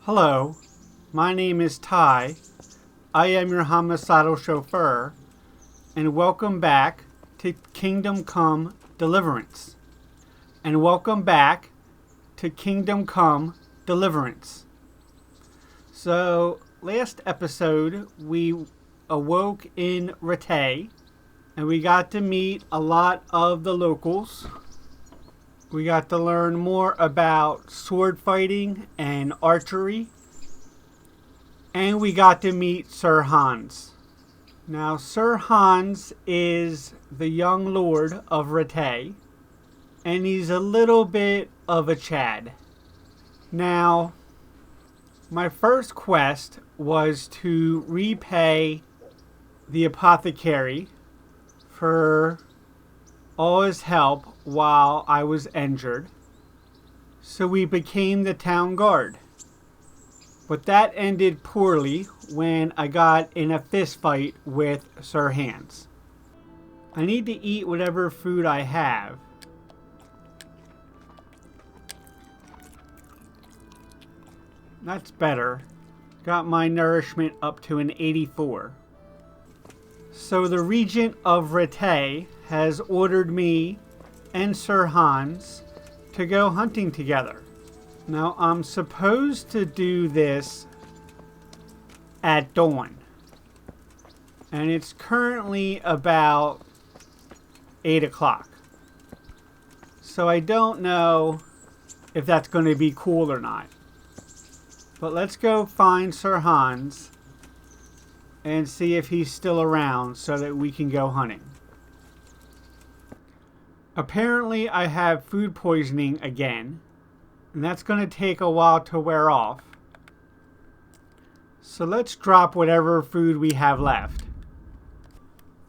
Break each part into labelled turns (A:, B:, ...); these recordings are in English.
A: Hello, my name is Ty. I am your homicidal chauffeur, and welcome back to Kingdom Come Deliverance. And welcome back to Kingdom Come Deliverance. So, last episode, we awoke in Rattay, and we got to meet a lot of the locals. We got to learn more about sword fighting and archery. And we got to meet Sir Hans. Now, Sir Hans is the young lord of Rattay, and he's a little bit of a Chad. Now, my first quest was to repay the apothecary for all his help while I was injured. So we became the town guard. But that ended poorly when I got in a fist fight with Sir Hans. I need to eat whatever food I have. That's better. Got my nourishment up to an 84. So the Regent of Rattay has ordered me and Sir Hans to go hunting together. Now, I'm supposed to do this at dawn. And it's currently about 8 o'clock. So I don't know if that's going to be cool or not. But let's go find Sir Hans and see if he's still around so that we can go hunting. Apparently, I have food poisoning again. And that's going to take a while to wear off. So let's drop whatever food we have left.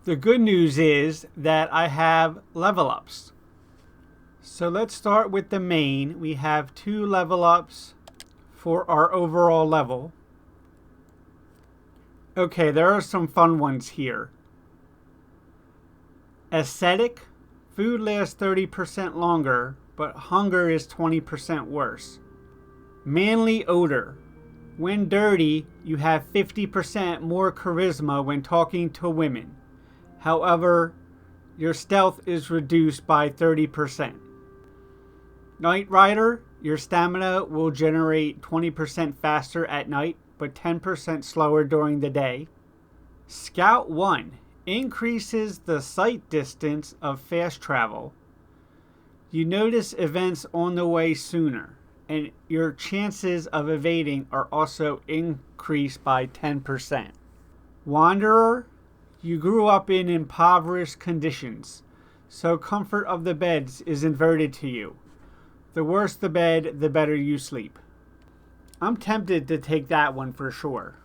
A: The good news is that I have level ups. So let's start with the main. We have 2 level ups for our overall level. Okay, there are some fun ones here. Aesthetic. Food lasts 30% longer, but hunger is 20% worse. Manly odor. When dirty, you have 50% more charisma when talking to women. However, your stealth is reduced by 30%. Night Rider. Your stamina will generate 20% faster at night, but 10% slower during the day. Scout 1. Increases the sight distance of fast travel. You notice events on the way sooner, and your chances of evading are also increased by 10%. Wanderer, you grew up in impoverished conditions, so comfort of the beds is inverted to you. The worse the bed, the better you sleep. I'm tempted to take that one for sure.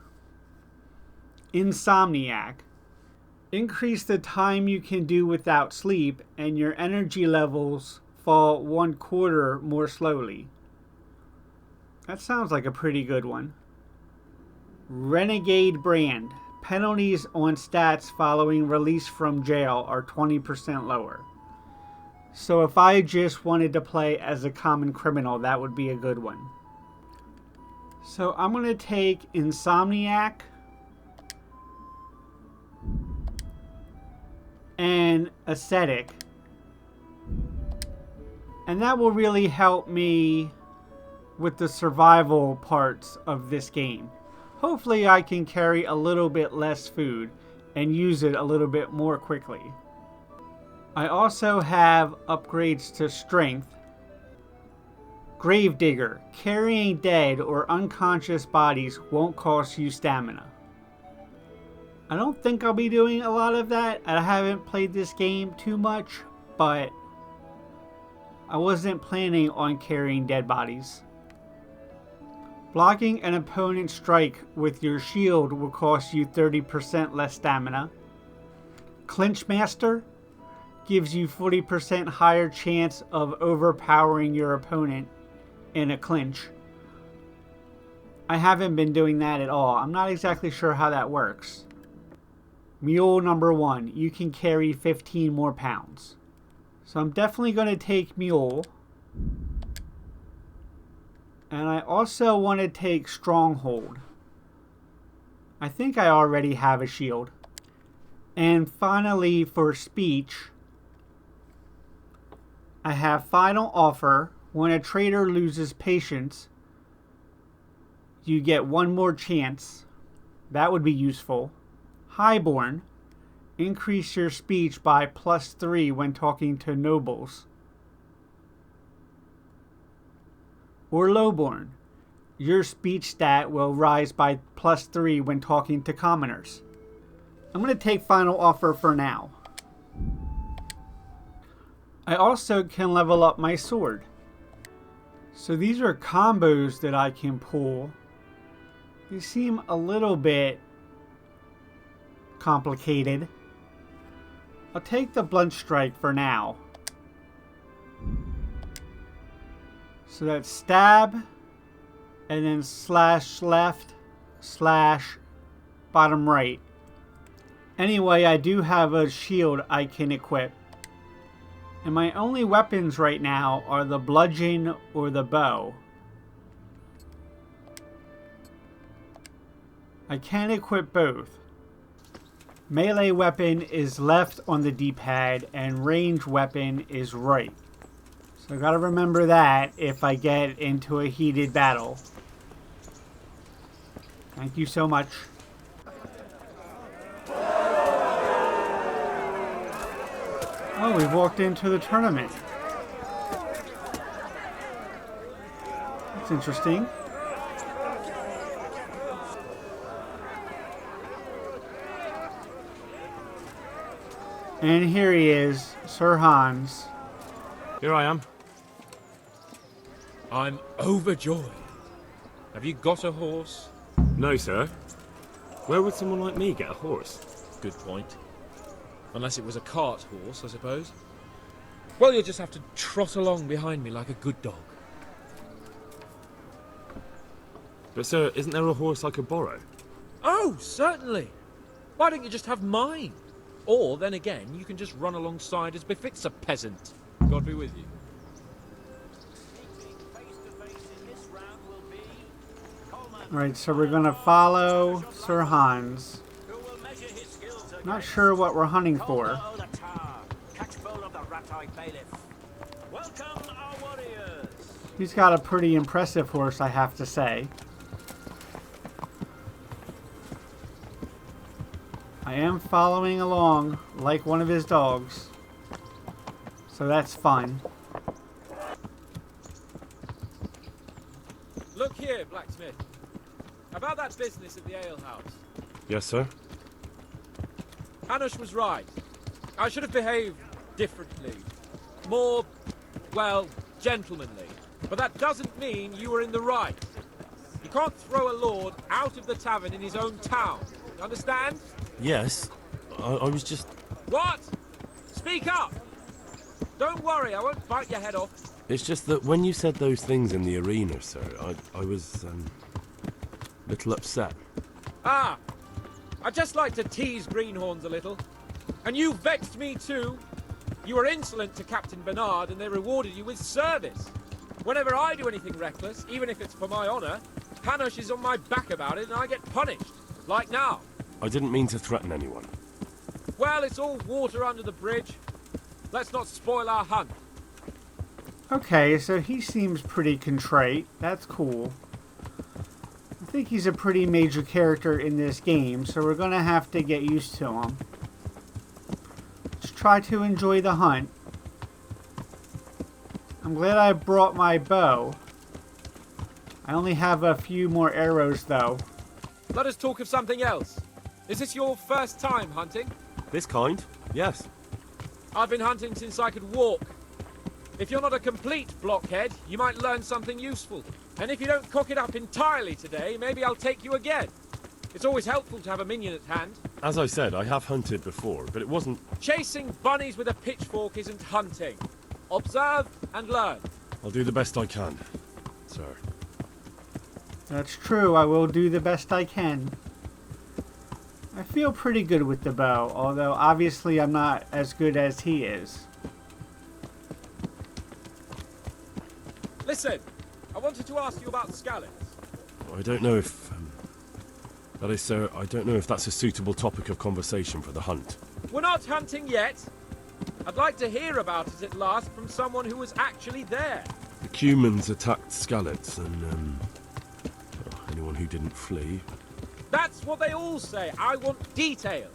A: Insomniac. Increase the time you can do without sleep, and your energy levels fall 1/4 more slowly. That sounds like a pretty good one. Renegade Brand. Penalties on stats following release from jail are 20% lower. So if I just wanted to play as a common criminal, that would be a good one. So I'm going to take Insomniac and Ascetic. And that will really help me with the survival parts of this game. Hopefully I can carry a little bit less food and use it a little bit more quickly. I also have upgrades to Strength. Gravedigger. Carrying dead or unconscious bodies won't cost you stamina. I don't think I'll be doing a lot of that. I haven't played this game too much, but I wasn't planning on carrying dead bodies. Blocking an opponent's strike with your shield will cost you 30% less stamina. Clinch Master gives you 40% higher chance of overpowering your opponent in a clinch. I haven't been doing that at all. I'm not exactly sure how that works. Mule number 1. You can carry 15 more pounds. So I'm definitely going to take Mule. And I also want to take Stronghold. I think I already have a shield. And finally, for speech, I have Final Offer. When a trader loses patience, you get one more chance. That would be useful. Highborn. Increase your speech by +3 when talking to nobles. Or Lowborn. Your speech stat will rise by +3 when talking to commoners. I'm going to take Final Offer for now. I also can level up my sword. So these are combos that I can pull. They seem a little bit complicated. I'll take the Blunt Strike for now. So that's stab, and then slash left, slash bottom right. Anyway, I do have a shield I can equip. And my only weapons right now are the bludgeon or the bow. I can equip both. Melee weapon is left on the D-pad and range weapon is right. So I gotta remember that if I get into a heated battle. Thank you so much. Oh, we've walked into the tournament. That's interesting. And here he is, Sir Hans.
B: Here I am. I'm overjoyed. Have you got a horse?
C: No, sir. Where would someone like me get a horse?
B: Good point. Unless it was a cart horse, I suppose. Well, you'll just have to trot along behind me like a good dog.
C: But, sir, isn't there a horse I could borrow?
B: Oh, certainly. Why don't you just have mine? Or, then again, you can just run alongside as befits a peasant. God be with you.
A: Alright, so we're gonna follow Sir Hans. Not sure what we're hunting for. He's got a pretty impressive horse, I have to say. I am following along like one of his dogs. So that's fun.
B: Look here, blacksmith. About that business at the alehouse.
C: Yes, sir.
B: Hanush was right. I should have behaved differently. More, well, gentlemanly. But that doesn't mean you were in the right. You can't throw a lord out of the tavern in his own town. You understand?
C: Yes. I was just...
B: What? Speak up! Don't worry, I won't bite your head off.
C: It's just that when you said those things in the arena, sir, I was, a little upset.
B: Ah! I just like to tease greenhorns a little. And you vexed me too. You were insolent to Captain Bernard and they rewarded you with service. Whenever I do anything reckless, even if it's for my honour, Hanush is on my back about it and I get punished. Like now.
C: I didn't mean to threaten anyone.
B: Well, it's all water under the bridge. Let's not spoil our hunt.
A: Okay, so he seems pretty contrite. That's cool. I think he's a pretty major character in this game, so we're going to have to get used to him. Let's try to enjoy the hunt. I'm glad I brought my bow. I only have a few more arrows, though.
B: Let us talk of something else. Is this your first time hunting?
C: This kind? Yes.
B: I've been hunting since I could walk. If you're not a complete blockhead, you might learn something useful. And if you don't cock it up entirely today, maybe I'll take you again. It's always helpful to have a minion at hand.
C: As I said, I have hunted before, but it wasn't...
B: Chasing bunnies with a pitchfork isn't hunting. Observe and learn.
C: I'll do the best I can, sir.
A: That's true, I will do the best I can. I feel pretty good with the bow, although obviously I'm not as good as he is.
B: Listen, I wanted to ask you about Scallops.
C: I don't know if... that is, sir, I don't know if that's a suitable topic of conversation for the hunt.
B: We're not hunting yet. I'd like to hear about it at last from someone who was actually there.
C: The Cumans attacked Scallops, and, anyone who didn't flee.
B: That's what they all say. I want details.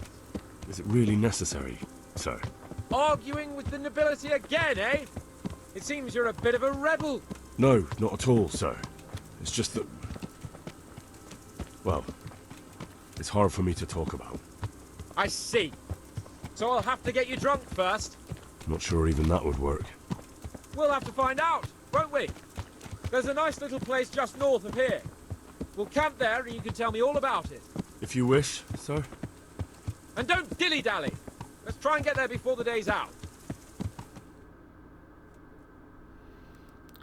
C: Is it really necessary, sir?
B: Arguing with the nobility again, eh? It seems you're a bit of a rebel.
C: No, not at all, sir. It's just that... well, it's hard for me to talk about.
B: I see. So I'll have to get you drunk first.
C: Not sure even that would work.
B: We'll have to find out, won't we? There's a nice little place just north of here. We'll camp there and you can tell me all about it.
C: If you wish, sir.
B: And don't dilly-dally. Let's try and get there before the day's out.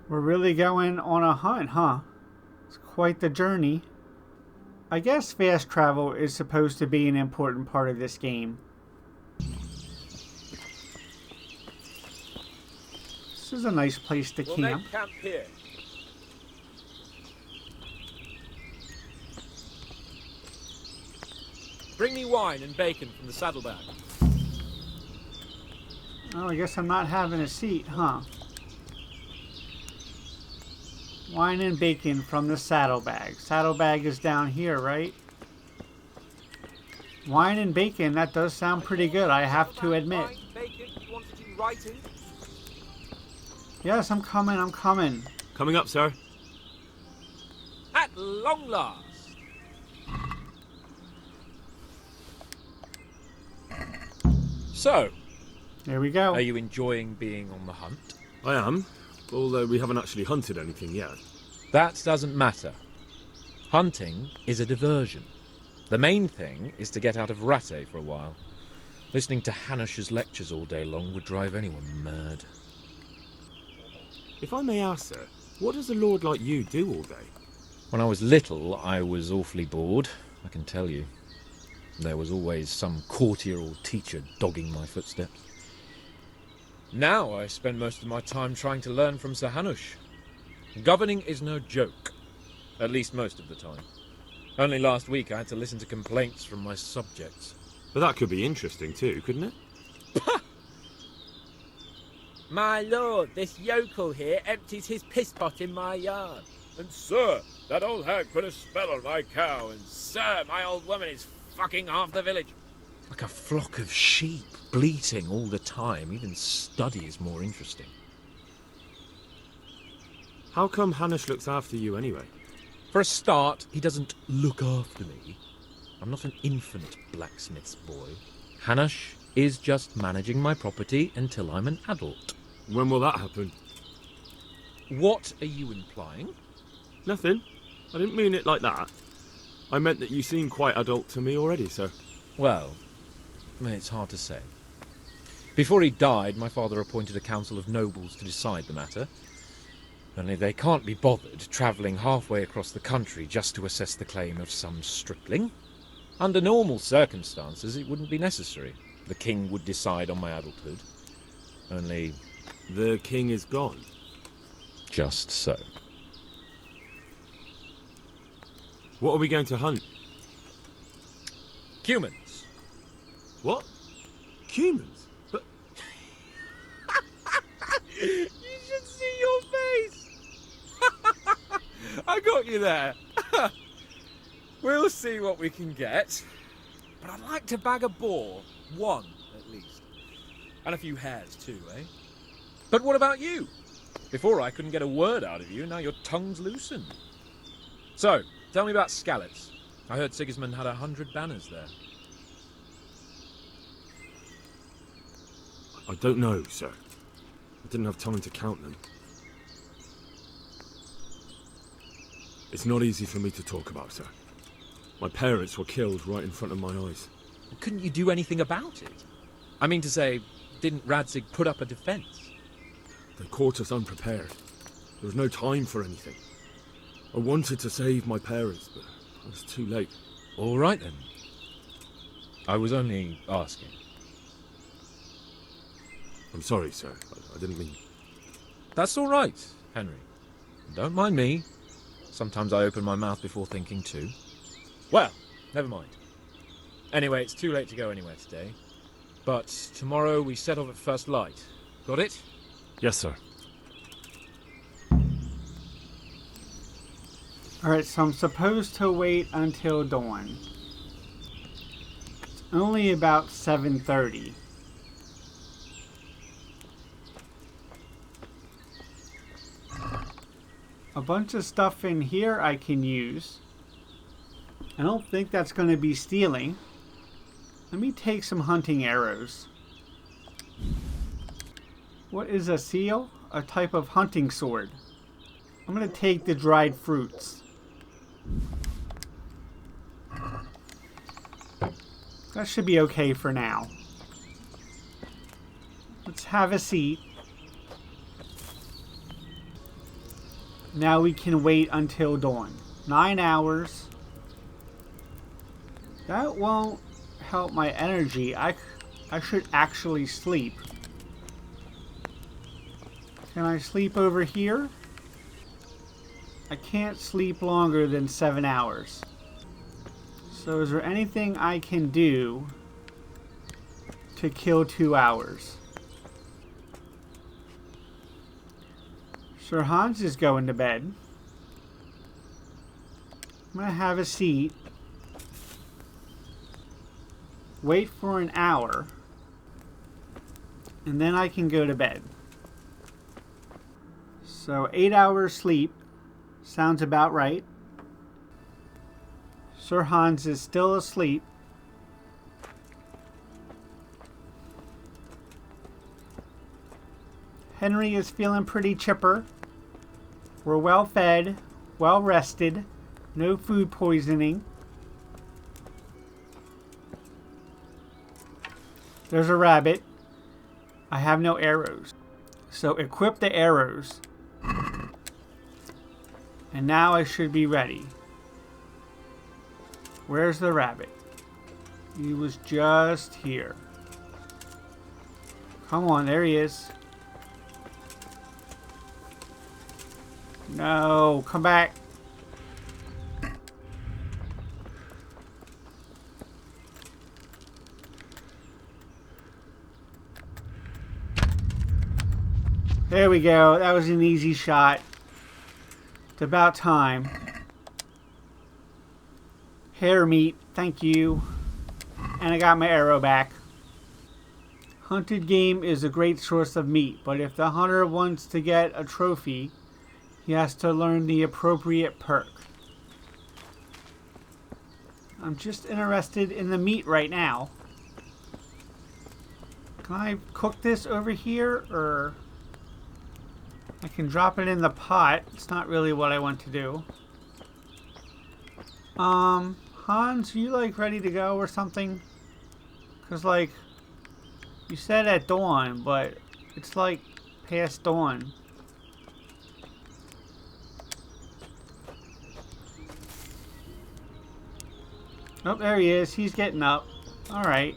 A: We're really going on a hunt, huh? It's quite the journey. I guess fast travel is supposed to be an important part of this game. This is a nice place to
B: We'll
A: camp.
B: make camp here. Bring me wine and bacon from the saddlebag.
A: Oh, I guess I'm not having a seat, huh? Wine and bacon from the saddlebag. Saddlebag is down here, right? Wine and bacon, that does sound pretty good, I have to admit.
B: Wine, bacon, you want it in writing?
A: Yes, I'm coming.
C: Coming up, sir.
B: At long last. So,
A: There we go.
B: are you enjoying being on the hunt?
C: I am, although we haven't actually hunted anything yet.
B: That doesn't matter. Hunting is a diversion. The main thing is to get out of Rattay for a while. Listening to Hanush's lectures all day long would drive anyone mad.
C: If I may ask, sir, what does a lord like you do all day?
B: When I was little, I was awfully bored, I can tell you. There was always some courtier or teacher dogging my footsteps. Now I spend most of my time trying to learn from Sir Hanush. Governing is no joke, at least most of the time. Only last week I had to listen to complaints from my subjects.
C: But that could be interesting too, couldn't it?
B: My lord, this yokel here empties his piss pot in my yard. And sir, that old hag put a spell on my cow. And sir, my old woman is fucking half the village. Like a flock of sheep, bleating all the time. Even study is more interesting.
C: How come Hanush looks after you anyway?
B: For a start, he doesn't look after me. I'm not an infant blacksmith's boy. Hanush is just managing my property until I'm an adult.
C: When will that happen?
B: What are you implying?
C: Nothing. I didn't mean it like that. I meant that you seem quite adult to me already, sir.
B: Well, it's hard to say. Before he died, my father appointed a council of nobles to decide the matter. Only they can't be bothered travelling halfway across the country just to assess the claim of some stripling. Under normal circumstances, it wouldn't be necessary. The king would decide on my adulthood. Only...
C: The king is gone.
B: just so.
C: What are we going to hunt?
B: Humans.
C: What? Humans? But
B: You should see your face! I got you there. We'll see what we can get. But I'd like to bag a boar. One, at least. And a few hares too, eh? But what about you? Before I couldn't get a word out of you, now your tongue's loosened. So, tell me about Scallops. I heard Sigismund had 100 banners there.
C: I don't know, sir. I didn't have time to count them. It's not easy for me to talk about, sir. My parents were killed right in front of my eyes.
B: Couldn't you do anything about it? I mean to say, didn't Radzig put up a defence?
C: They caught us unprepared. There was no time for anything. I wanted to save my parents, but I was too late.
B: All right then. I was only asking.
C: I'm sorry, sir. I didn't mean...
B: That's all right, Henry. Don't mind me. Sometimes I open my mouth before thinking too. Well, never mind. Anyway, it's too late to go anywhere today. But tomorrow we set off at first light. Got it?
C: Yes, sir.
A: Alright, so I'm supposed to wait until dawn. It's only about 7:30. A bunch of stuff in here I can use. I don't think that's going to be stealing. Let me take some hunting arrows. What is a seal? A type of hunting sword. I'm going to take the dried fruits. That should be okay for now. Let's have a seat. Now we can wait until dawn. 9 hours. That won't help my energy. I should actually sleep. Can I sleep over here? I can't sleep longer than 7 hours. So is there anything I can do to kill 2 hours? Sir Hans is going to bed. I'm going to have a seat. Wait for an hour. And then I can go to bed. So 8 hours sleep. Sounds about right. Sir Hans is still asleep. Henry is feeling pretty chipper. We're well fed, well rested, no food poisoning. There's a rabbit. I have no arrows. So equip the arrows. And now I should be ready. Where's the rabbit? He was just here. Come on, there he is. No, come back. There we go. That was an easy shot. It's about time. Hare meat, thank you. And I got my arrow back. Hunted game is a great source of meat, but if the hunter wants to get a trophy, he has to learn the appropriate perk. I'm just interested in the meat right now. Can I cook this over here, or I can drop it in the pot? It's not really what I want to do. Hans, you like ready to go or something? Cause like, you said at dawn, but it's like past dawn. Oh, there he is. He's getting up. Alright.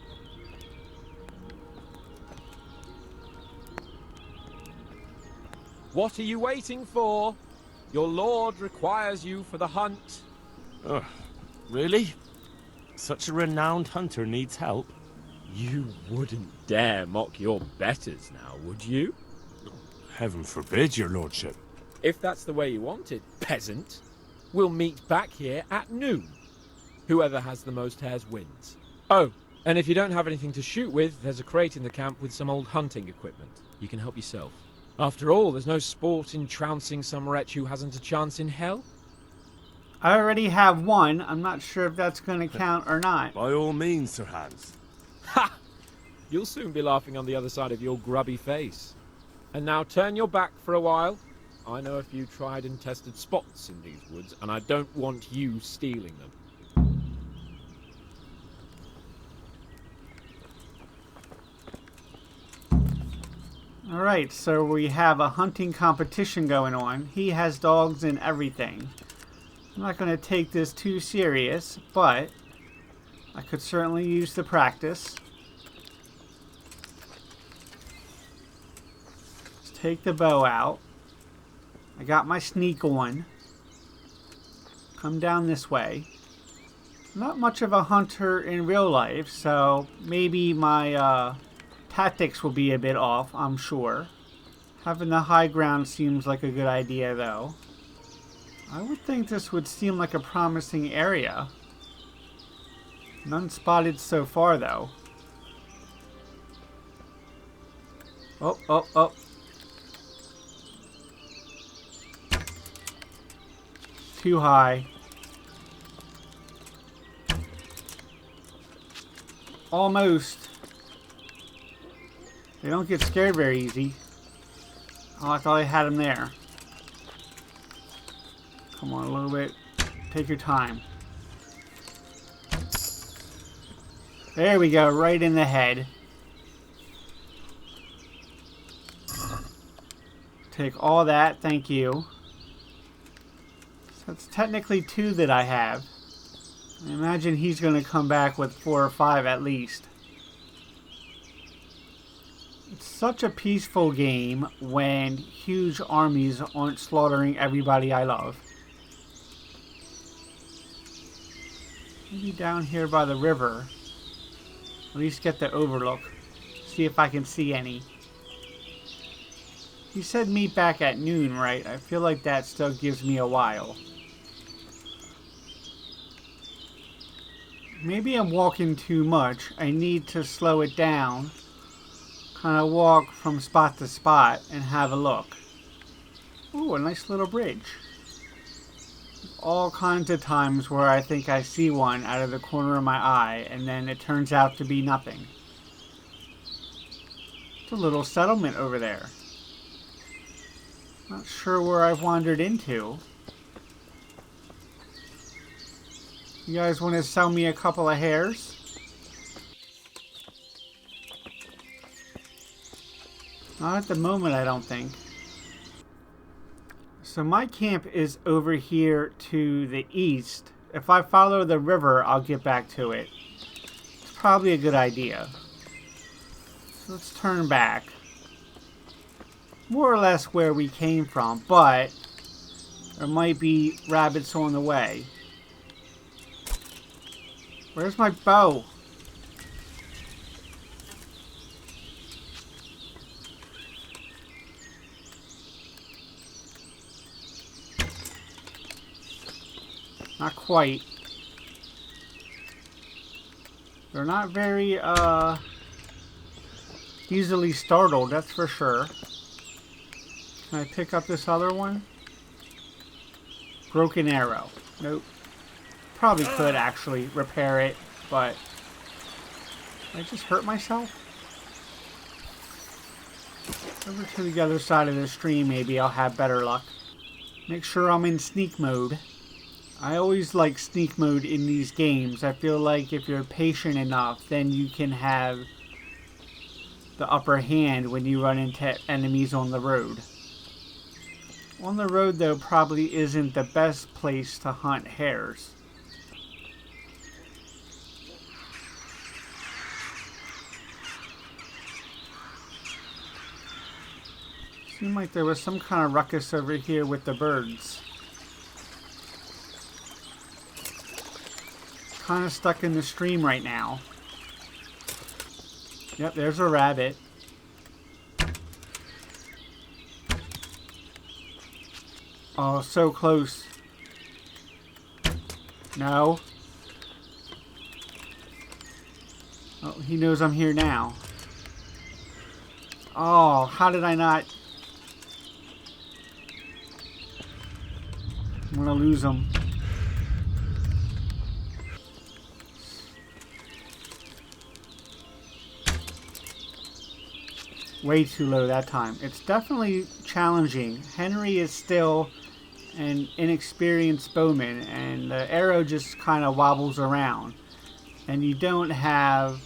B: What are you waiting for? Your lord requires you for the hunt.
D: Oh, really? Such a renowned hunter needs help?
B: You wouldn't dare mock your betters now, would you?
D: Heaven forbid, your lordship.
B: If that's the way you want it, peasant, we'll meet back here at noon. Whoever has the most hares wins. Oh, and if you don't have anything to shoot with, there's a crate in the camp with some old hunting equipment. You can help yourself. After all, there's no sport in trouncing some wretch who hasn't a chance in hell.
A: I already have one. I'm not sure if that's going to count or not.
D: By all means, Sir Hans.
B: Ha! You'll soon be laughing on the other side of your grubby face. And now turn your back for a while. I know a few tried and tested spots in these woods, and I don't want you stealing them.
A: Alright, so we have a hunting competition going on. He has dogs and everything. I'm not going to take this too serious, but I could certainly use the practice. Let's take the bow out. I got my sneak on. Come down this way. Not much of a hunter in real life, so maybe my tactics will be a bit off, I'm sure. Having the high ground seems like a good idea, though. I would think this would seem like a promising area. None spotted so far, though. Oh, oh, oh. Too high. Almost. They don't get scared very easy. Oh, I thought I had him there. Come on, a little bit. Take your time. There we go, right in the head. Take all that, thank you. So that's technically 2 that I have. I imagine he's going to come back with 4 or 5 at least. It's such a peaceful game when huge armies aren't slaughtering everybody I love. Maybe down here by the river. At least get the overlook. See if I can see any. He said meet back at noon, right? I feel like that still gives me a while. Maybe I'm walking too much. I need to slow it down. Kind of walk from spot to spot and have a look. Ooh, a nice little bridge. All kinds of times where I think I see one out of the corner of my eye and then it turns out to be nothing. It's a little settlement over there. Not sure where I've wandered into. You guys want to sell me a couple of hares? Not at the moment, I don't think. So my camp is over here to the east. If I follow the river, I'll get back to it. It's probably a good idea. So let's turn back. More or less where we came from, but there might be rabbits on the way. Where's my bow? Not quite. They're not very easily startled, that's for sure. Can I pick up this other one? Broken arrow. Nope. Probably could actually repair it, but did I just hurt myself? Over to the other side of the stream, maybe I'll have better luck. Make sure I'm in sneak mode. I always like sneak mode in these games. I feel like if you're patient enough, then you can have the upper hand when you run into enemies on the road. On the road, though, probably isn't the best place to hunt hares. Seemed like there was some kind of ruckus over here with the birds. Kind of stuck in the stream right now. Yep, there's a rabbit. Oh, so close. No. Oh, he knows I'm here now. Oh, how did I not? I'm gonna lose him. Way too low that time. It's definitely challenging. Henry is still an inexperienced bowman, and the arrow just kind of wobbles around. And you don't have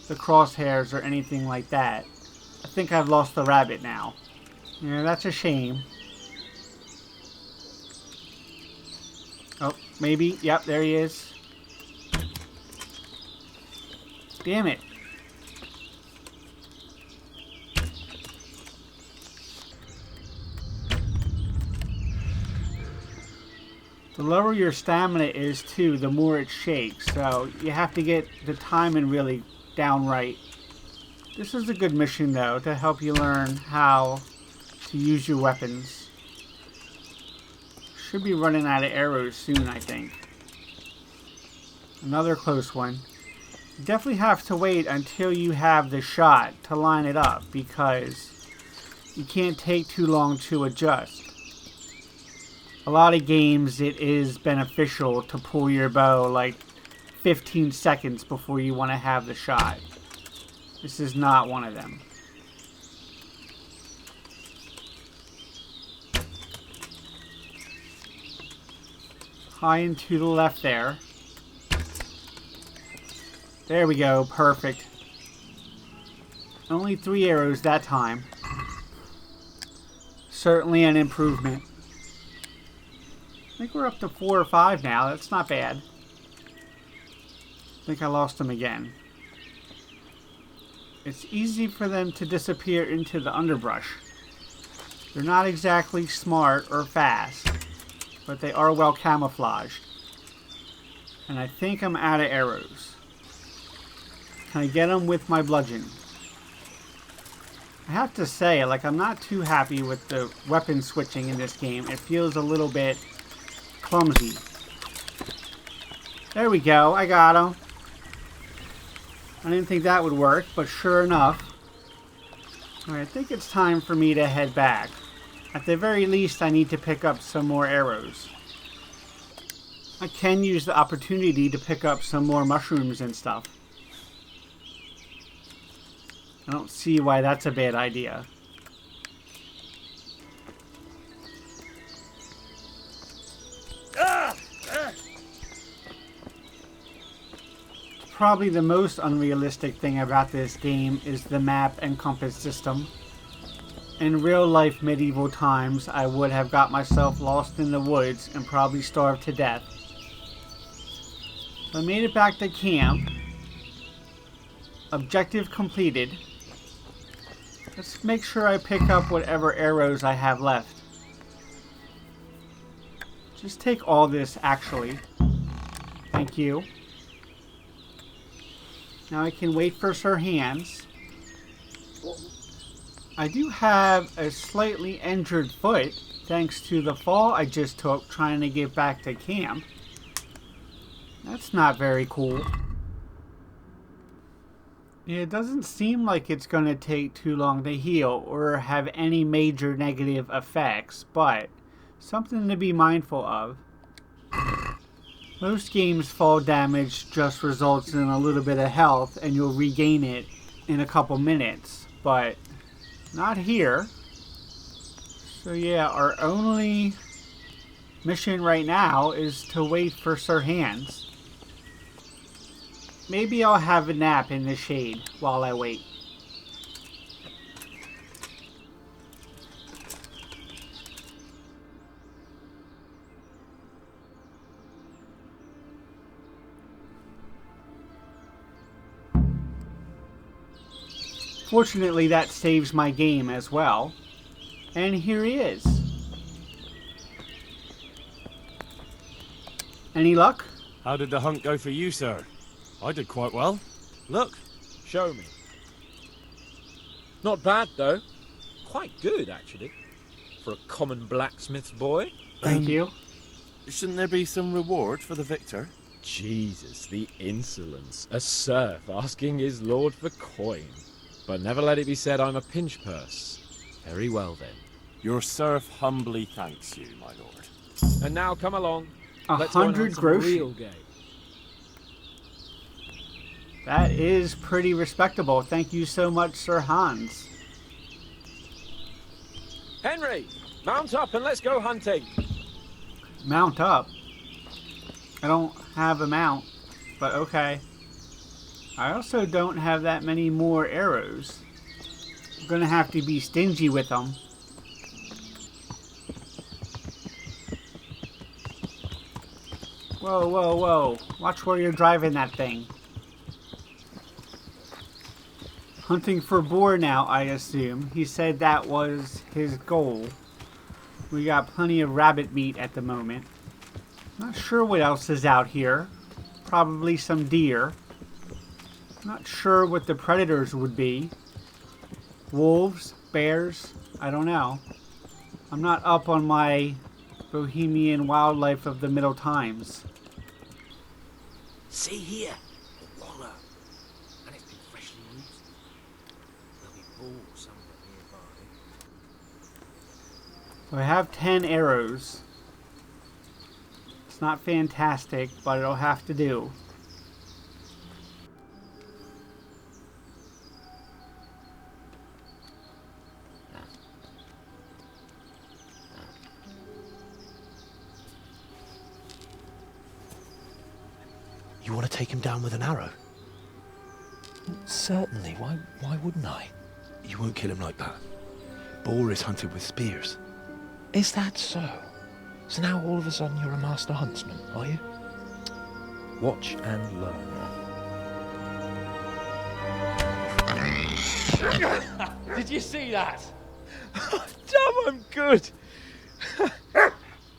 A: the crosshairs or anything like that. I think I've lost the rabbit now. Yeah, that's a shame. Oh, maybe. Yep, there he is. Damn it. The lower your stamina is too, the more it shakes, so you have to get the timing really down right. This is a good mission though, to help you learn how to use your weapons. Should be running out of arrows soon, I think. Another close one. You definitely have to wait until you have the shot to line it up, because you can't take too long to adjust. A lot of games it is beneficial to pull your bow like 15 seconds before you want to have the shot. This is not one of them. High and to the left there. There we go, perfect. Only 3 arrows that time. Certainly an improvement. I think we're up to 4 or 5 now. That's not bad. I think I lost them again. It's easy for them to disappear into the underbrush. They're not exactly smart or fast, but they are well camouflaged. And I think I'm out of arrows. Can I get them with my bludgeon? I have to say, like, I'm not too happy with the weapon switching in this game. It feels a little bit clumsy. There we go, I got him. I didn't think that would work, but sure enough. Alright, I think it's time for me to head back. At the very least, I need to pick up some more arrows. I can use the opportunity to pick up some more mushrooms and stuff. I don't see why that's a bad idea. Probably the most unrealistic thing about this game is the map and compass system. In real life medieval times, I would have got myself lost in the woods and probably starved to death. So I made it back to camp. Objective completed. Let's make sure I pick up whatever arrows I have left. Just take all this, actually. Thank you. Now I can wait for Sir Hans. I do have a slightly injured foot, thanks to the fall I just took trying to get back to camp. That's not very cool. It doesn't seem like it's going to take too long to heal or have any major negative effects, but something to be mindful of. Most games, fall damage just results in a little bit of health and you'll regain it in a couple minutes, but not here. So yeah, our only mission right now is to wait for Sir Hans. Maybe I'll have a nap in the shade while I wait. Fortunately, that saves my game as well. And here he is. Any luck?
D: How did the hunt go for you, sir? I did quite well. Look.
B: Show me. Not bad, though. Quite good, actually. For a common blacksmith's boy.
A: Thank you.
D: Shouldn't there be some reward for the victor?
B: Jesus, the insolence. A serf asking his lord for coin. But never let it be said I'm a pinch purse. Very well, then.
D: Your serf humbly thanks you, my lord.
B: And now, come along.
A: 100 groschen.
B: Real game.
A: That is pretty respectable. Thank you so much, Sir Hans.
B: Henry, mount up and let's go hunting.
A: Mount up? I don't have a mount, but okay. I also don't have that many more arrows. I'm gonna have to be stingy with them. Whoa, whoa, whoa. Watch where you're driving that thing. Hunting for boar now, I assume. He said that was his goal. We got plenty of rabbit meat at the moment. Not sure what else is out here. Probably some deer. Not sure what the predators would be. Wolves, bears, I don't know. I'm not up on my bohemian wildlife of the Middle Times.
B: See here, a wallow. And it's been freshly used. There'll be balls somewhere nearby.
A: So I have 10 arrows. It's not fantastic, but it'll have to do.
E: You want to take him down with an arrow? Certainly. Why wouldn't I? You won't kill him like that. Boar is hunted with spears. Is that so? So now all of a sudden you're a master huntsman, are you? Watch and learn. Did you see that? Damn, I'm good.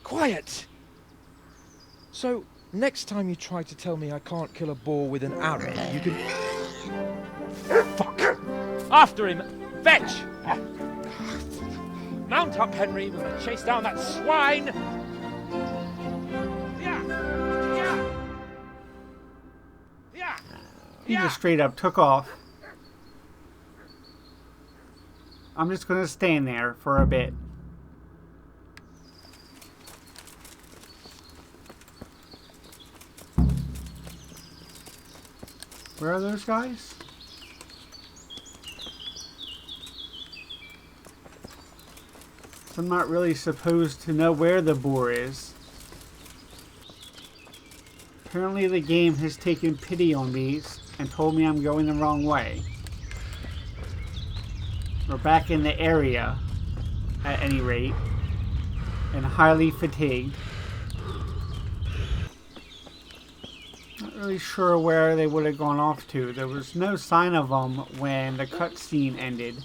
E: Quiet. So, next time you try to tell me I can't kill a boar with an arrow, you can... Fuck! After him! Fetch! Mount up, Henry. We're going to chase down that swine!
A: He just straight up took off. I'm just going to stand there for a bit. Where are those guys? So I'm not really supposed to know where the boar is. Apparently the game has taken pity on me and told me I'm going the wrong way. We're back in the area, at any rate, and highly fatigued. Not really sure where they would have gone off to. There was no sign of them when the cutscene ended.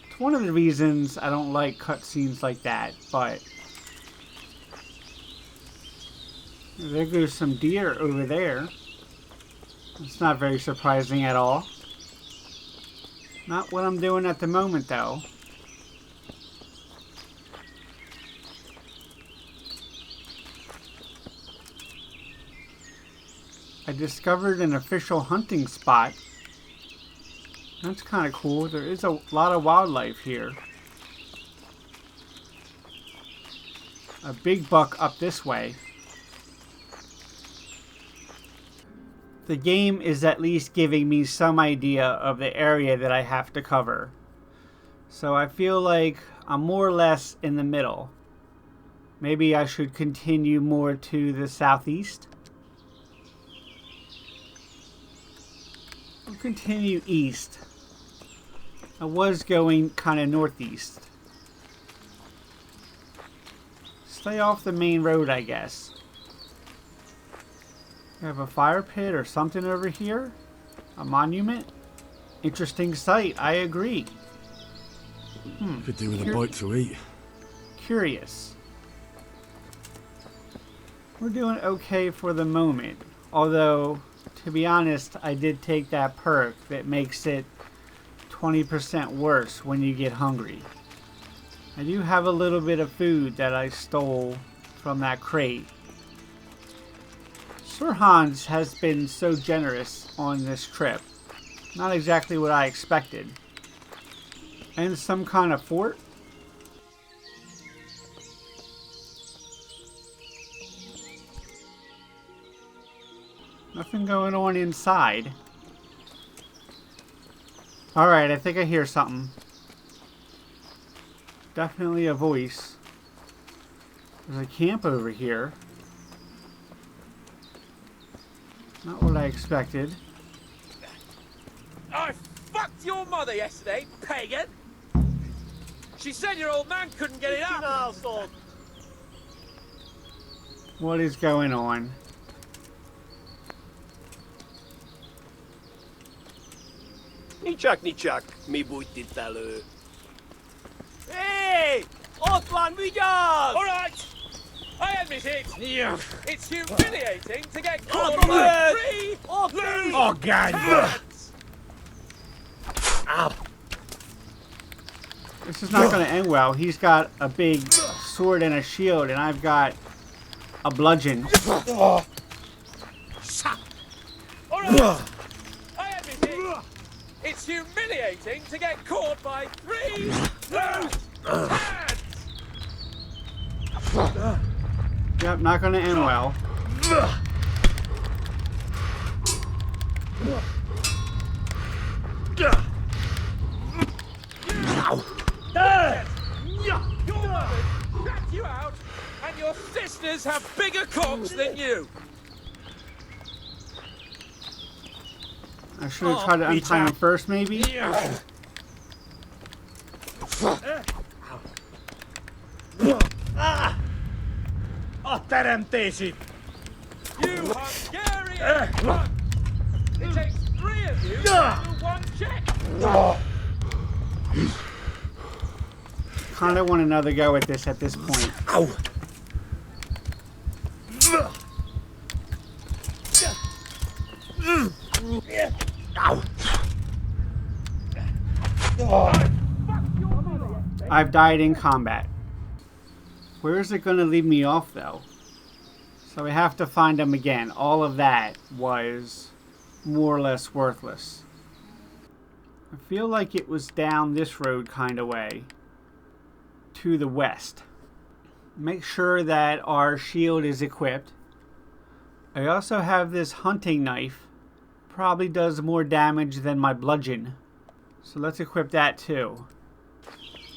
A: It's one of the reasons I don't like cutscenes like that, but there goes some deer over there. It's not very surprising at all. Not what I'm doing at the moment, though. I discovered an official hunting spot. That's kind of cool. There is a lot of wildlife here. A big buck up this way. The game is at least giving me some idea of the area that I have to cover. So I feel like I'm more or less in the middle. Maybe I should continue more to the southeast. I'll continue east. I was going kind of northeast. Stay off the main road, I guess. We have a fire pit or something over here. A monument. Interesting sight, I agree.
C: Could do with a bite to eat.
A: Curious. We're doing okay for the moment. Although, to be honest, I did take that perk that makes it 20% worse when you get hungry. I do have a little bit of food that I stole from that crate. Sir Hans has been so generous on this trip. Not exactly what I expected. And some kind of fort? Nothing going on inside. Alright, I think I hear something. Definitely a voice. There's a camp over here. Not what I expected.
B: I fucked your mother yesterday, pagan! She said your old man couldn't get it up!
A: What is going on?
F: Nicsak, mi bújt itt elő? Hé! Ott van, vigyázz!
B: Alright! I am admit it. It's humiliating to get caught by 3 of these.
A: Oh, God.
B: Ow.
A: This is not going to end well. He's got a big sword and a shield, and I've got a bludgeon.
B: All right. I admit it. It's humiliating to get caught by 3 hands.
A: Yep, not going to end well.
B: Your mother cracked you out, and your sisters have bigger cocks than you.
A: I should have tried to untie him first, maybe.
B: You Hungarian cunt! It takes 3 of you to do 1 check.
A: Kind of want another go at this point.
E: Ow!
A: I've died in combat. Where is it going to leave me off, though? So we have to find him again. All of that was more or less worthless. I feel like it was down this road kind of way. To the west. Make sure that our shield is equipped. I also have this hunting knife. Probably does more damage than my bludgeon. So let's equip that too.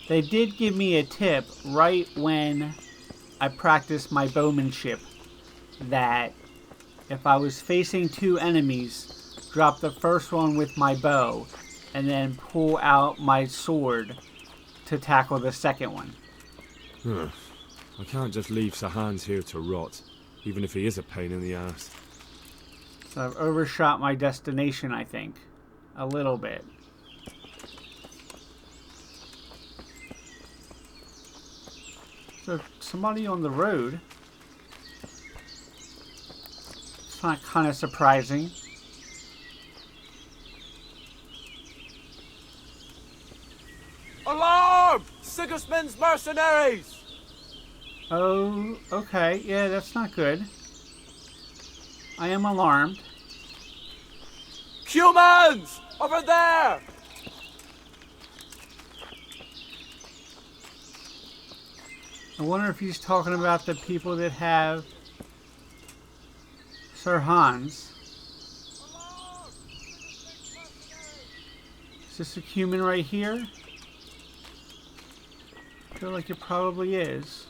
A: They did give me a tip right when I practiced my bowmanship that if I was facing 2 enemies, drop the first one with my bow and then pull out my sword to tackle the second one.
C: I can't just leave Sir Hans here to rot, even if he is a pain in the ass.
A: So I've overshot my destination, I think. A little bit. So somebody on the road. It's not kind of surprising.
B: Alarm! Sigismund's mercenaries!
A: Oh, okay. Yeah, that's not good. I am alarmed.
B: Humans! Over there!
A: I wonder if he's talking about the people that have Sir Hans. Is this a human right here? I feel like it probably is.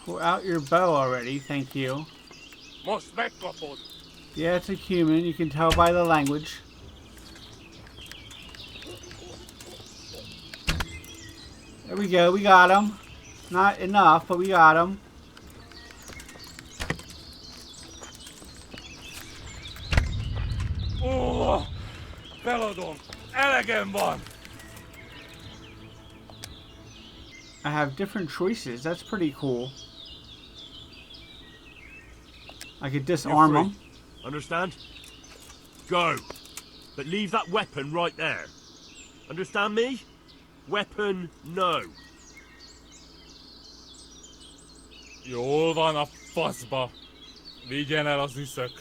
A: Pull out your bow already, thank you. Yeah, it's a human, you can tell by the language. There we go, we got him. Not enough, but we got him.
B: Oh, Belladon, elegant one.
A: I have different choices, that's pretty cool. I could disarm
C: You're
A: him.
C: free. Understand? Go. But leave that weapon right there. Understand me? Weapon, no.
G: Jóval a faszba. Vigyen el az üszök.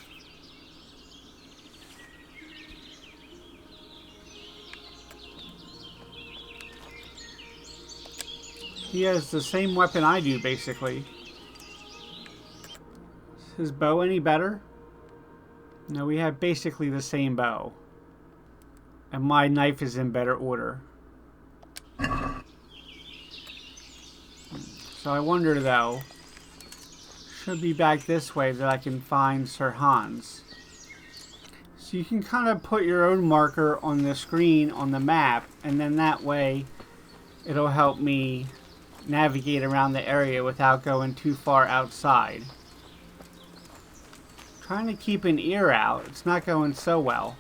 A: He has the same weapon I do, basically. Is his bow any better? No, we have basically the same bow. And my knife is in better order. So I wonder, though, should be back this way that I can find Sir Hans. So you can kind of put your own marker on the screen on the map, and then that way it'll help me navigate around the area without going too far outside. Trying to keep an ear out, it's not going so well.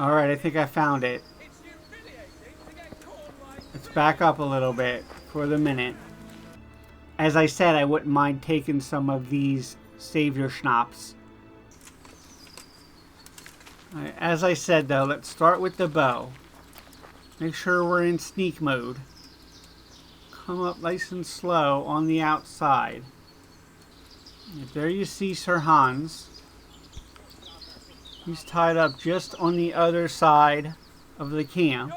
A: Alright, I think I found it. Let's back up a little bit for the minute. As I said, I wouldn't mind taking some of these savior schnapps. Right, as I said though, let's start with the bow. Make sure we're in sneak mode. Come up nice and slow on the outside. There you see Sir Hans. He's tied up just on the other side of the camp.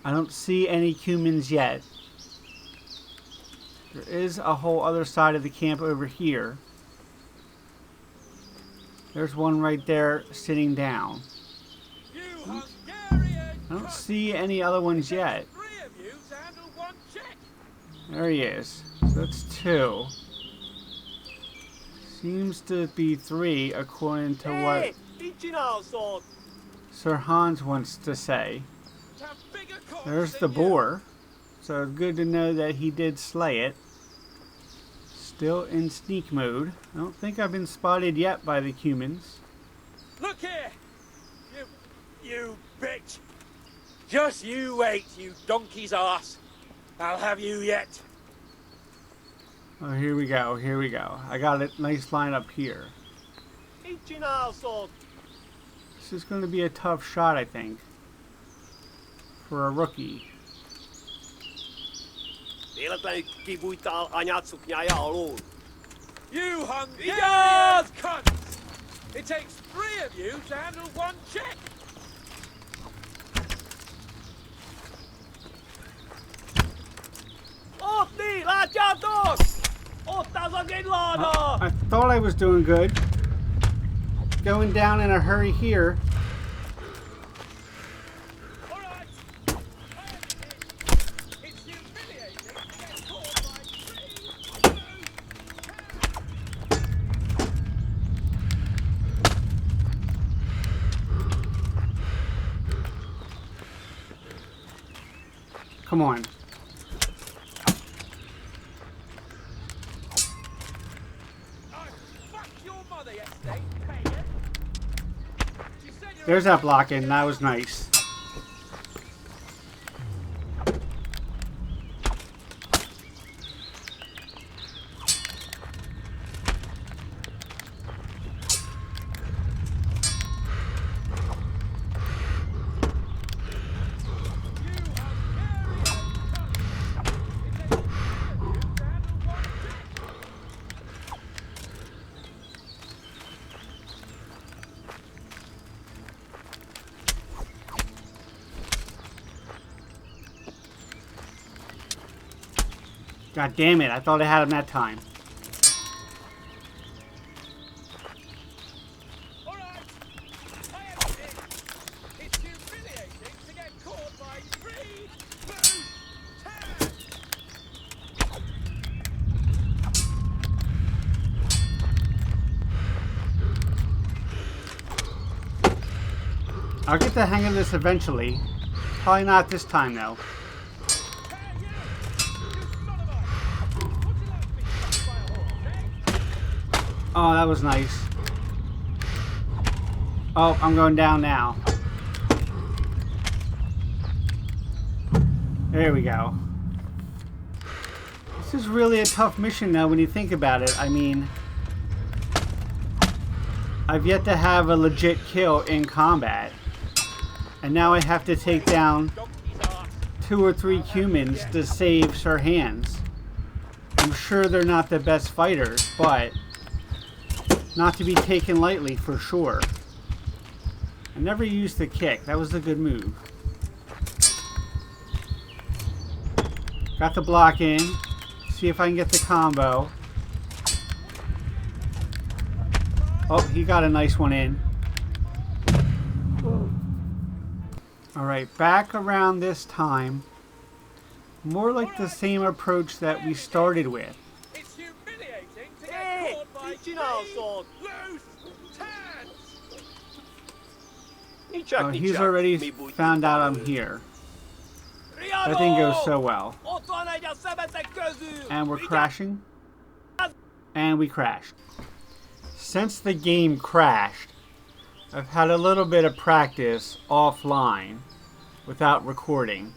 A: I don't see any humans yet. There is a whole other side of the camp over here. There's one right there sitting down. I don't see any other ones yet. There he is. So that's 2. Seems to be 3 according to what Sir Hans wants to say. There's the boar. So it's good to know that he did slay it. Still in sneak mode. I don't think I've been spotted yet by the humans.
B: Look here! You bitch! Just you wait, you donkey's ass. I'll have you yet.
A: Oh, here we go. Here we go. I got a nice line up here. This is going to be a tough shot, I think. For a rookie.
B: You Hungarian cunts! It takes 3 of you to handle 1 Czech!
A: I thought I was doing good. Going down in a hurry here. Come on. There's that blocking. That was nice. God damn it, I thought I had him that time. I'll get the hang of this eventually. Probably not this time though. Oh, that was nice. Oh, I'm going down now. There we go. This is really a tough mission now when you think about it. I mean, I've yet to have a legit kill in combat. And now I have to take down 2 or 3 humans to save Sir Hans. I'm sure they're not the best fighters, but not to be taken lightly for sure. I never used the kick. That was a good move. Got the block in. See if I can get the combo. Oh, he got a nice one in. Alright, back around this time. More like the same approach that we started with.
B: It's humiliating to get caught by 3 loose tads!
A: Oh, he's already found out I'm here. That didn't go so well. And we're crashing. And we crashed. Since the game crashed, I've had a little bit of practice offline without recording.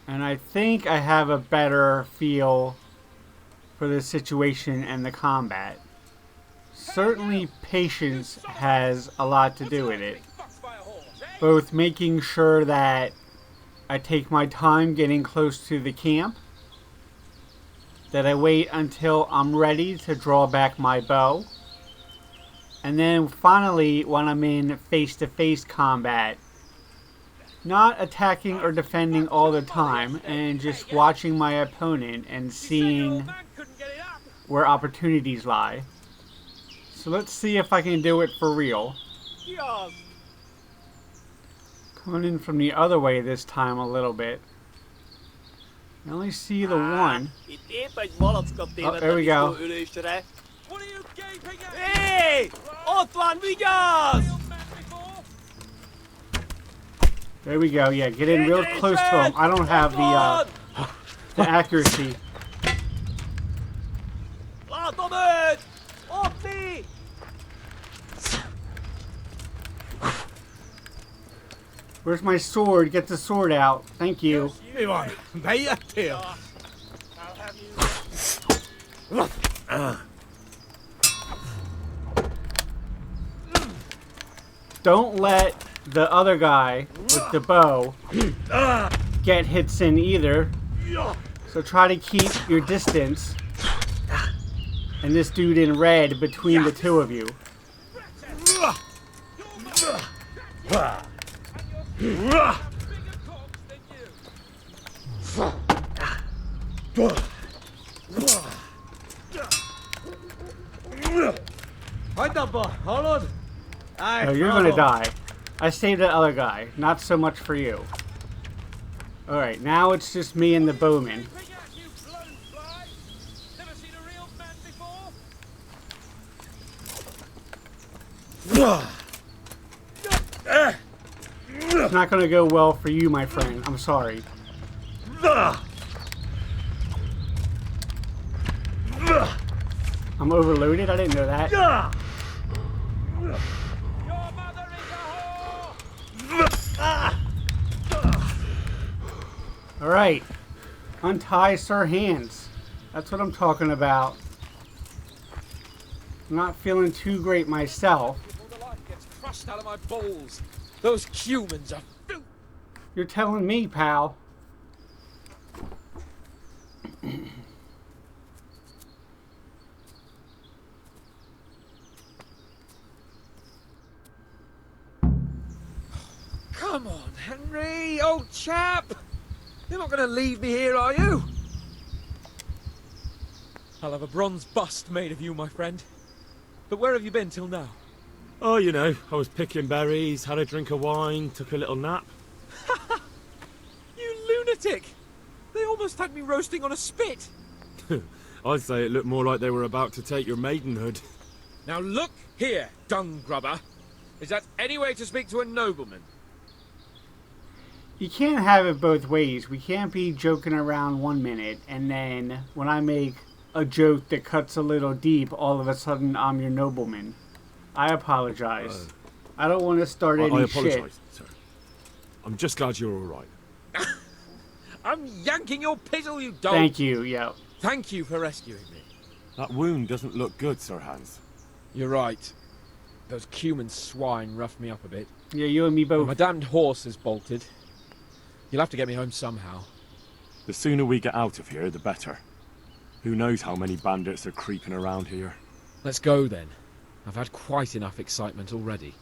A: And I think I have a better feel for the situation and the combat. Certainly patience has a lot to do with it. Both making sure that I take my time getting close to the camp, that I wait until I'm ready to draw back my bow, and then finally when I'm in face-to-face combat, not attacking or defending all the time and just watching my opponent and seeing where opportunities lie. So let's see if I can do it for real. Coming in from the other way this time a little bit. I only see the one. Oh, there we go.
B: What are you gaping at?
F: Hey! Otvan, vigyázz!
A: There we go. Yeah, get in real close to him. I don't have the accuracy.
F: Látom őt! Ott mi?
A: Where's my sword? Get the sword out. Thank you.
F: Mi van? Bejöttél?
A: Don't let the other guy with the bow get hits in either. So try to keep your distance. And this dude in red between the two of you. Oh, you're gonna die. I saved the other guy. Not so much for you. Alright, now it's just me and the bowman. It's not gonna go well for you, my friend. I'm sorry. I'm overloaded? I didn't know that. Alright. Untie Sir Hands. That's what I'm talking about. I'm not feeling too great myself.
B: Before the life gets crushed out of my balls. Those humans are filth.
A: You're telling me, pal.
B: Come on, Henry, old chap. You're not going to leave me here, are you? I'll have a bronze bust made of you, my friend. But where have you been till now?
D: Oh, you know, I was picking berries, had a drink of wine, took a little nap.
B: You lunatic! They almost had me roasting on a spit.
D: I'd say it looked more like they were about to take your maidenhood.
B: Now look here, dung grubber. Is that any way to speak to a nobleman?
A: You can't have it both ways. We can't be joking around 1 minute, and then when I make a joke that cuts a little deep, all of a sudden I'm your nobleman. I apologize. I don't want to start any
D: I
A: shit.
D: apologise, sir. I'm just glad you're all right.
B: I'm yanking your pizzle, you dog.
A: Thank you, yeah.
B: Thank you for rescuing me.
D: That wound doesn't look good, Sir Hans.
B: You're right. Those cumin swine roughed me up a bit.
A: Yeah, you and me both.
B: My damned horse is bolted. You'll have to get me home somehow.
D: The sooner we get out of here, the better. Who knows how many bandits are creeping around here.
B: Let's go then. I've had quite enough excitement already.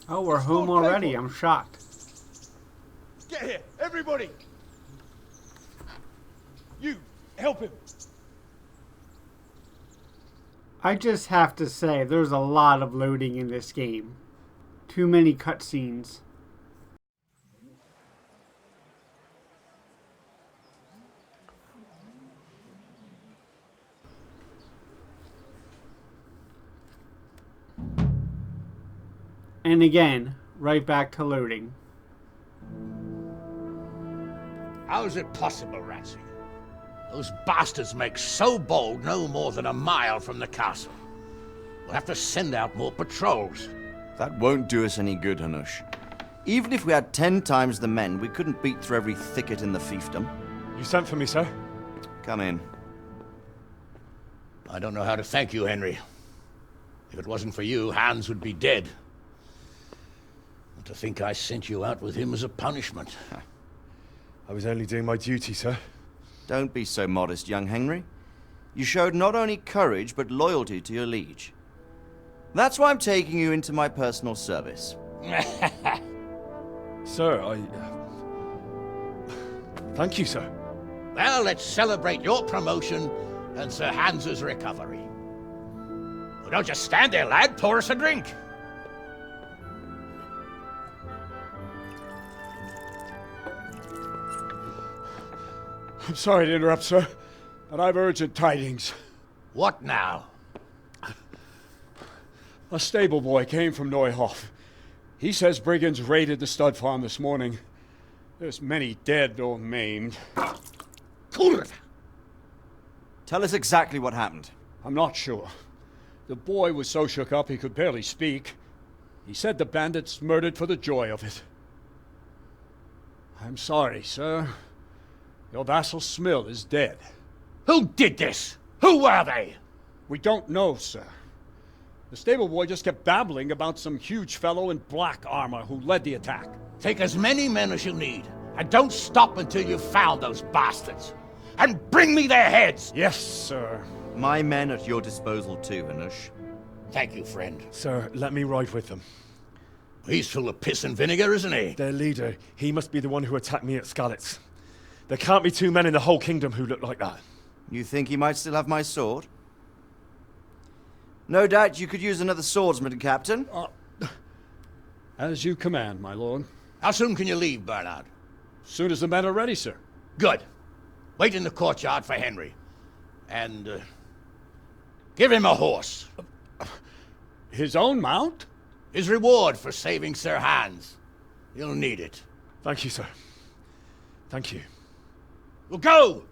A: Oh, we're home already. I'm shocked.
F: Get here, everybody! You, help him!
A: I just have to say, there's a lot of loading in this game. Too many cutscenes. And again, right back to loading.
H: How's it possible, Rattay? Those bastards make so bold no more than a mile from the castle. We'll have to send out more patrols.
I: That won't do us any good, Hanush. Even if we had 10 times the men, we couldn't beat through every thicket in the fiefdom.
D: You sent for me, sir?
I: Come in.
H: I don't know how to thank you, Henry. If it wasn't for you, Hans would be dead. And to think I sent you out with him as a punishment.
D: I was only doing my duty, sir.
I: Don't be so modest, young Henry. You showed not only courage, but loyalty to your liege. That's why I'm taking you into my personal service.
D: Sir, Thank you, sir.
H: Well, let's celebrate your promotion and Sir Hans's recovery. Well, don't just stand there, lad. Pour us a drink.
F: I'm sorry to interrupt, sir, but I've urgent tidings.
H: What now?
F: A stable boy came from Neuhof. He says brigands raided the stud farm this morning. There's many dead or maimed.
H: Kurva!
I: Tell us exactly what happened.
F: I'm not sure. The boy was so shook up he could barely speak. He said the bandits murdered for the joy of it. I'm sorry, sir. Your vassal Smill is dead.
H: Who did this? Who were they?
F: We don't know, sir. The stable boy just kept babbling about some huge fellow in black armor who led the attack.
H: Take as many men as you need, and don't stop until you've found those bastards. And bring me their heads!
F: Yes, sir.
I: My men at your disposal too, Hanush.
H: Thank you, friend.
D: Sir, let me ride with them.
H: He's full of piss and vinegar, isn't he?
D: Their leader, he must be the one who attacked me at Skalitz. There can't be two men in the whole kingdom who look like that.
I: You think he might still have my sword? No doubt you could use another swordsman, Captain.
F: As you command, my lord.
H: How soon can you leave, Bernard?
F: Soon as the men are ready, sir.
H: Good. Wait in the courtyard for Henry. And, give him a horse.
F: His own mount?
H: His reward for saving Sir Hans. He'll need it.
D: Thank you, sir. Thank you.
H: Well, go!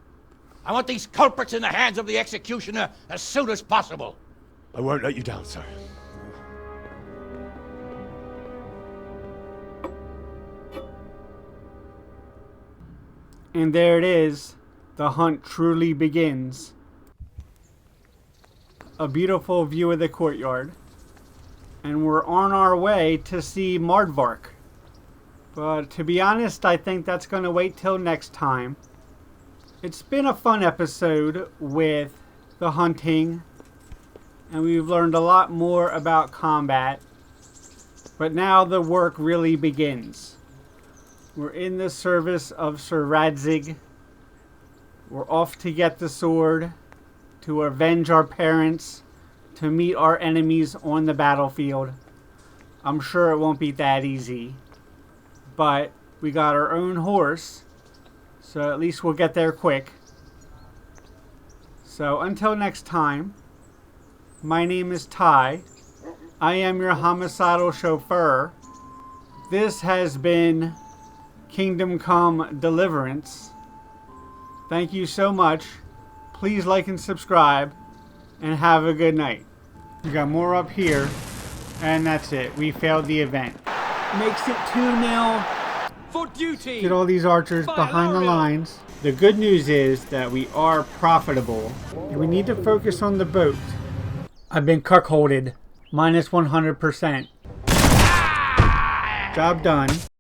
H: I want these culprits in the hands of the executioner as soon as possible.
D: I won't let you down, sir.
A: And there it is. The hunt truly begins. A beautiful view of the courtyard. And we're on our way to see Mardvark. But to be honest, I think that's going to wait till next time. It's been a fun episode with the hunting. And we've learned a lot more about combat. But now the work really begins. We're in the service of Sir Radzig. We're off to get the sword, to avenge our parents, to meet our enemies on the battlefield. I'm sure it won't be that easy. But we got our own horse, so at least we'll get there quick. So until next time, my name is Ty. I am your homicidal chauffeur. This has been Kingdom Come Deliverance. Thank you so much. Please like and subscribe, and have a good night. We got more up here, and that's it. We failed the event. Makes it 2-0.
B: For duty!
A: Get all these archers behind the lines. The good news is that we are profitable, and we need to focus on the boat. I've been cuckolded. -100%. Job done.